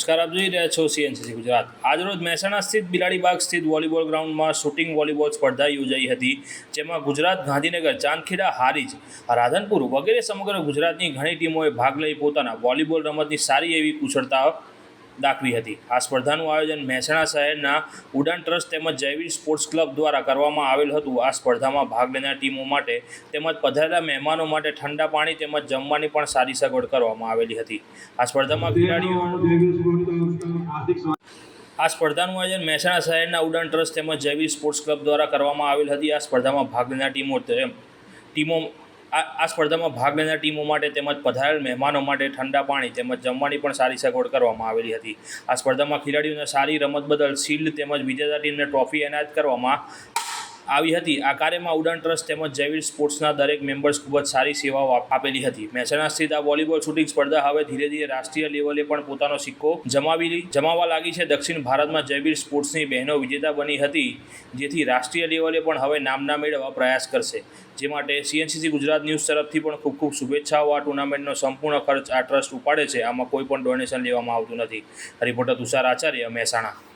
નમસ્કાર, આપ જોઈ રહ્યા છો CNCC ગુજરાત। આજરોજ મહેસાણા સ્થિત બિલાડીબાગ સ્થિત વોલીબોલ ગ્રાઉન્ડમાં શૂટિંગ વોલીબોલ સ્પર્ધા યોજાઈ હતી, જેમાં ગુજરાત, ગાંધીનગર, ચાંદખેડા, હારીજ, રાધનપુર વગેરે સમગ્ર ગુજરાતની ઘણી ટીમોએ ભાગ લઈ પોતાના વોલીબોલ રમતની સારી એવી કુશળતા દાખવી હતી। આ સ્પર્ધાનું આયોજન મહેસાણા શહેરના ઉડાન ટ્રસ્ટ તેમજ જયવીર સ્પોર્ટ્સ ક્લબ દ્વારા કરવામાં આવેલ હતું। આ સ્પર્ધામાં ભાગ લેનાર ટીમો માટે તેમજ પધારેલા મહેમાનો માટે ઠંડા પાણી તેમજ જમવાની પણ સારી સગવડ કરવામાં આવેલી હતી। આ સ્પર્ધામાં આ સ્પર્ધાનું આયોજન મહેસાણા શહેરના ઉડાન ટ્રસ્ટ તેમજ જયવીર સ્પોર્ટ્સ ક્લબ દ્વારા કરવામાં આવેલ હતી। આ સ્પર્ધામાં ભાગ લેનાર ટીમો માટે તેમજ પધારેલ મહેમાનો માટે ઠંડા પાણી તેમજ જમવાની પણ સારી સગવડ કરવામાં આવેલી હતી। આ સ્પર્ધામાં ખેલાડીઓને સારી રમત બદલ શિલ્ડ તેમજ વિજેતા ટીમને ટ્રોફી એનાયત કરવામાં આવી હતી। આ કાર્યમાં ઉડાન ટ્રસ્ટ તેમજ જયવીર સ્પોર્ટ્સના દરેક મેમ્બર્સ ખૂબ જ સારી સેવાઓ આપેલી હતી। મહેસાણા સ્થિત આ વોલીબોલ શૂટિંગ સ્પર્ધા હવે ધીરે ધીરે રાષ્ટ્રીય લેવલે પણ પોતાનો સિક્કો જમાવવા લાગી છે। દક્ષિણ ભારતમાં જયવીર સ્પોર્ટ્સની બહેનો વિજેતા બની હતી, જેથી રાષ્ટ્રીય લેવલે પણ હવે નામના મેળવવા પ્રયાસ કરશે, જે માટે CNCC ગુજરાત ન્યૂઝ તરફથી પણ ખૂબ ખૂબ શુભેચ્છાઓ। આ ટુર્નામેન્ટનો સંપૂર્ણ ખર્ચ આ ટ્રસ્ટ ઉપાડે છે, આમાં કોઈ પણ ડોનેશન લેવામાં આવતું નથી। રિપોર્ટર તુષાર આચાર્ય, મહેસાણા।